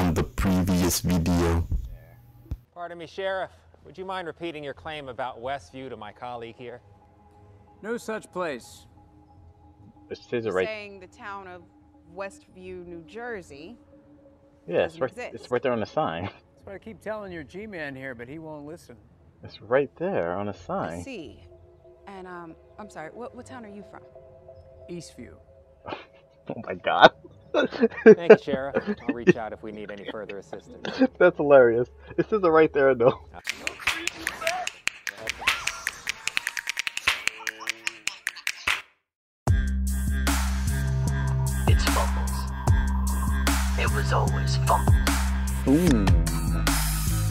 on the previous video. Pardon me, Sheriff. Would you mind repeating your claim about Westview to my colleague here? No such place. It says it You're right. saying the town of Westview, New Jersey Yeah, doesn't exist. it's right there on the sign. That's what I keep telling your G-man here, but he won't listen. It's right there on the I sign. see. And I'm sorry, what town are you from? Eastview. Oh my god. Thank you, Sheriff. I'll reach out if we need any further assistance. That's hilarious. It says it right there though. It's Fumbles. It was always Fumbles. Boom.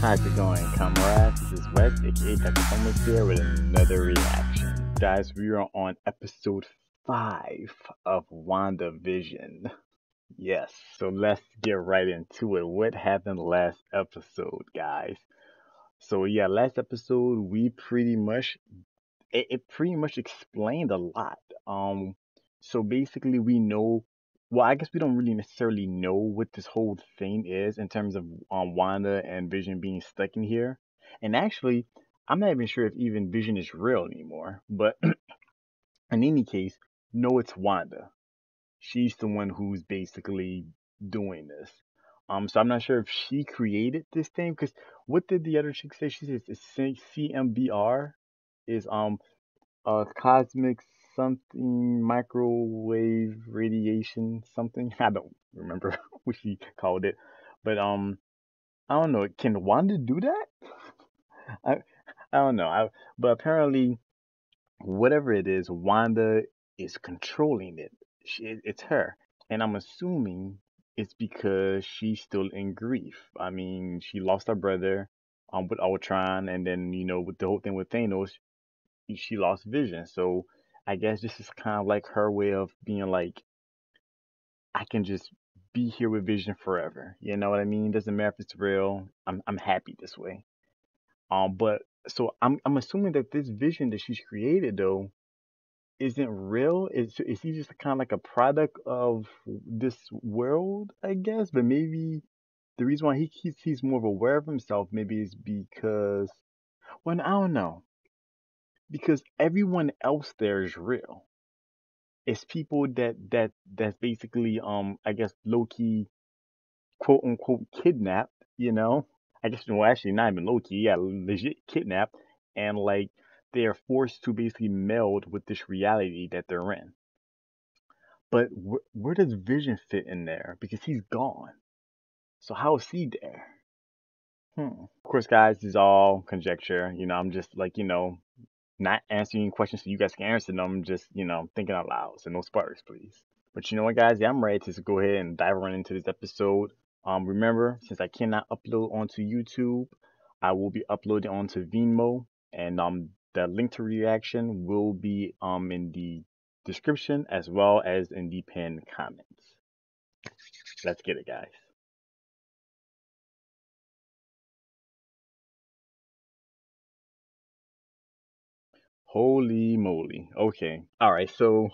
How's it going, comrades? This is Wes, aka Dr. Fumbles here with another reaction. Guys, we are on episode 5 of WandaVision. Yes, so let's get right into it. What happened last episode, guys? So yeah, last episode we pretty much it pretty much explained a lot. So basically we know, well, I guess we don't really necessarily know what this whole thing is in terms of Wanda and Vision being stuck in here. And actually, I'm not even sure if even Vision is real anymore. But in any case, no, it's Wanda. She's the one who's basically doing this. So I'm not sure if she created this thing, because what did the other chick say? She says it's CMBR is cosmic something microwave radiation something. I don't remember what she called it, but I don't know. Can Wanda do that? I I don't know. But apparently whatever it is, Wanda is controlling it. It's her, and I'm assuming it's because she's still in grief. I mean, she lost her brother with Ultron, and then with the whole thing with Thanos, she lost Vision. So I guess this is kind of like her way of being like, I can just be here with Vision forever. You know what I mean? Doesn't matter if it's real. I'm happy this way. But so I'm assuming that this Vision that she's created though isn't real. Is he just kind of like a product of this world, I guess? But maybe the reason why he's more aware of himself maybe is because, well, I don't know, because everyone else there is real. It's people that's basically I guess low key quote unquote kidnapped, I guess, well, actually not even low key, yeah, legit kidnapped, and like they're forced to basically meld with this reality that they're in. But where does Vision fit in there? Because he's gone. So how is he there? Of course, guys, this is all conjecture. I'm just like, not answering questions so you guys can answer them. Just, thinking out loud. So no spoilers, please. But you know what, guys? Yeah, I'm ready to go ahead and dive right into this episode. Remember, since I cannot upload onto YouTube, I will be uploading onto Vimeo, and the link to reaction will be in the description as well as in the pinned comments. Let's get it, guys. Holy moly. Okay. All right. So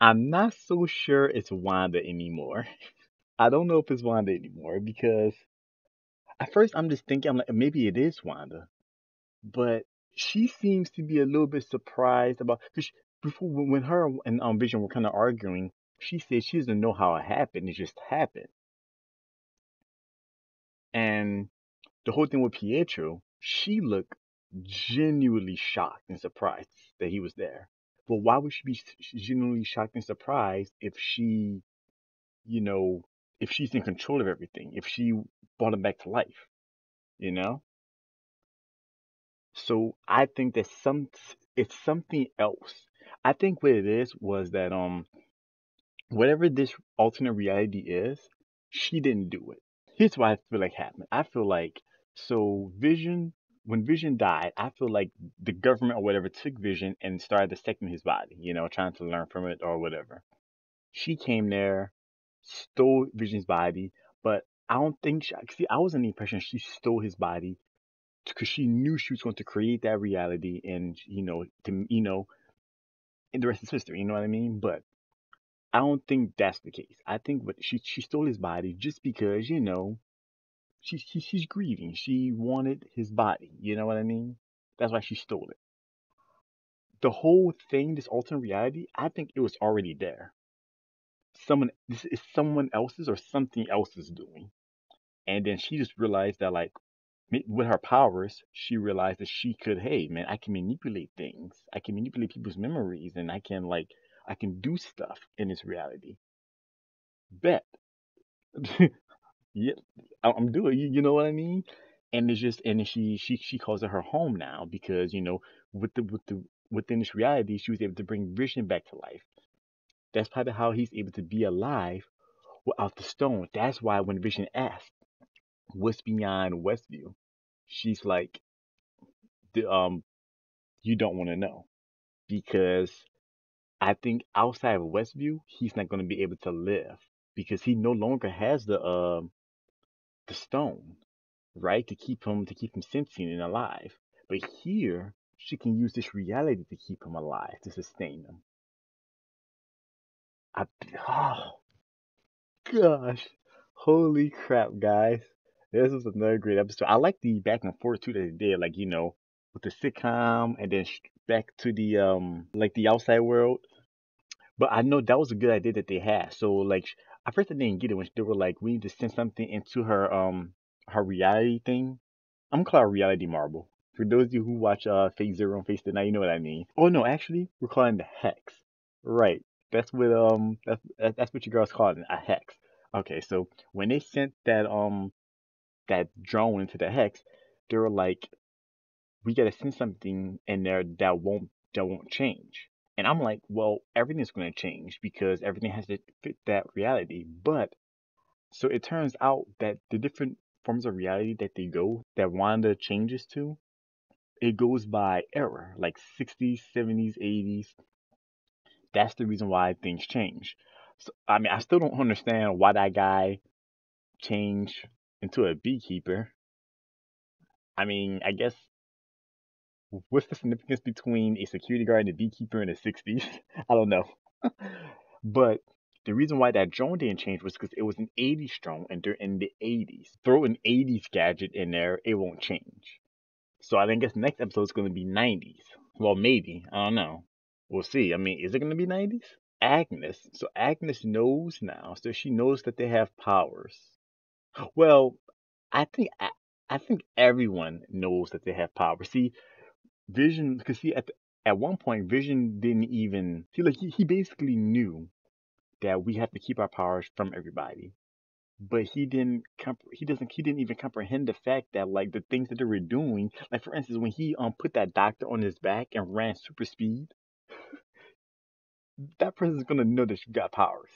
I'm not so sure it's Wanda anymore. I don't know if it's Wanda anymore because at first I'm just thinking, I'm like, maybe it is Wanda, but she seems to be a little bit surprised about, because before, when her and Vision were kind of arguing, she said she doesn't know how it happened. It just happened. And the whole thing with Pietro, she looked genuinely shocked and surprised that he was there. But why would she be genuinely shocked and surprised if she, you know, if she's in control of everything, if she brought him back to life, you know? So I think that it's something else. I think what it is was that whatever this alternate reality is, she didn't do it. Here's what I feel like happened. I feel like, so Vision, when Vision died, I feel like the government or whatever took Vision and started dissecting his body, trying to learn from it or whatever. She came there, stole Vision's body, but I don't think see, I was under the impression she stole his body because she knew she was going to create that reality, and and the rest is history. You know what I mean? But I don't think that's the case. I think what she stole his body just because she's grieving. She wanted his body. You know what I mean? That's why she stole it. The whole thing, this alternate reality, I think it was already there. This is someone else's or something else's doing. And then she just realized that, like, with her powers, she realized that she could, hey, man, I can manipulate things. I can manipulate people's memories, and I can do stuff in this reality. Bet. Yeah, I'm doing. You know what I mean? And it's just, and then she calls it her home now because with the within this reality, she was able to bring Vision back to life. That's probably how he's able to be alive without the stone. That's why when Vision asked, "What's beyond Westview?" she's like, the, "You don't want to know because I think outside of Westview, he's not going to be able to live because he no longer has the stone." Right? To keep him sentient and alive. But here, she can use this reality to keep him alive, to sustain him. I, oh gosh, holy crap, guys! This was another great episode. I like the back and forth too that they did, like with the sitcom and then back to the like the outside world. But I know that was a good idea that they had. So like, at first I didn't get it when they were like, we need to send something into her reality thing. I'm gonna call it reality marble. For those of you who watch Phase Zero and Phase 9, you know what I mean. Oh no, actually, we're calling it the hex. Right. That's what you girls call it, a hex. Okay, so when they sent that drone into the hex, they were like, we gotta send something in there that won't change. And I'm like, well, everything's gonna change because everything has to fit that reality. But so it turns out that the different forms of reality that Wanda changes to, it goes by era, like 60s, 70s, 80s. That's the reason why things change. So, I mean, I still don't understand why that guy changed into a beekeeper. I mean, I guess, what's the significance between a security guard and a beekeeper in the 60s? I don't know. But the reason why that drone didn't change was because it was an 80s drone and they're in the 80s. Throw an 80s gadget in there, it won't change. So I think the next episode is going to be 90s. Well, maybe. I don't know. We'll see. I mean, is it going to be 90s? Agnes. So Agnes knows now. So she knows that they have powers. Well, I think I think everyone knows that they have powers. See, Vision, because see, at one point, Vision didn't even see, like he basically knew that we have to keep our powers from everybody. But he didn't even comprehend the fact that, like, the things that they were doing, like for instance when he put that doctor on his back and ran super speed, that person's gonna know that you got powers,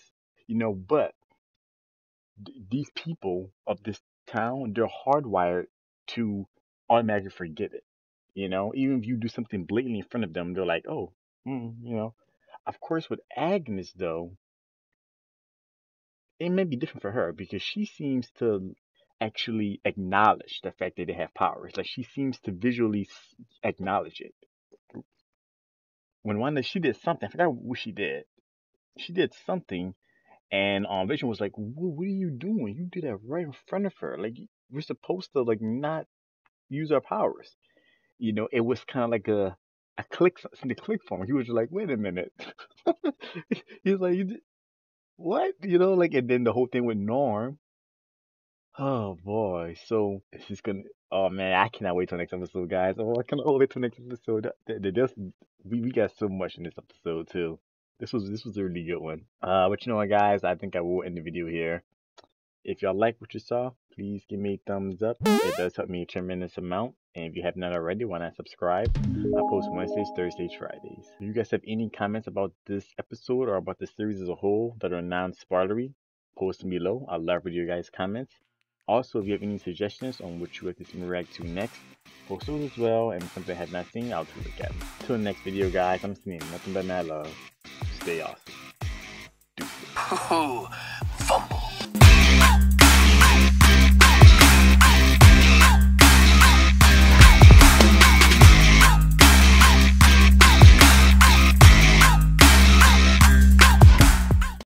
but these people of this town, they're hardwired to automatically forget it. Even if you do something blatantly in front of them, they're like, oh, of course with Agnes though, it may be different for her because she seems to actually acknowledge the fact that they have powers. Like she seems to visually acknowledge it. When Wanda, she did something, I forgot what she did. She did something, and Vision was like, "What are you doing? You did that right in front of her. Like we're supposed to like not use our powers." It was kind of like a click, the click for him. He was just like, "Wait a minute." He was like, "What?" Like, and then the whole thing with Norm. Oh boy, so this is gonna. Oh man, I cannot wait till next episode, guys. Oh, I cannot wait till next episode. We got so much in this episode too. This was a really good one. But you know what, guys? I think I will end the video here. If y'all like what you saw, please give me a thumbs up. It does help me a tremendous amount. And if you have not already, why not subscribe? I post Wednesdays, Thursdays, Fridays. If you guys have any comments about this episode or about the series as a whole that are non-spoilery, post them below. I love reading your guys' comments. Also, if you have any suggestions on what you like to see me react to next, post those as well, and something I have not seen, I'll take a look at them. Till the next video, guys, I'm sending nothing but mad love. Stay awesome. Deuces.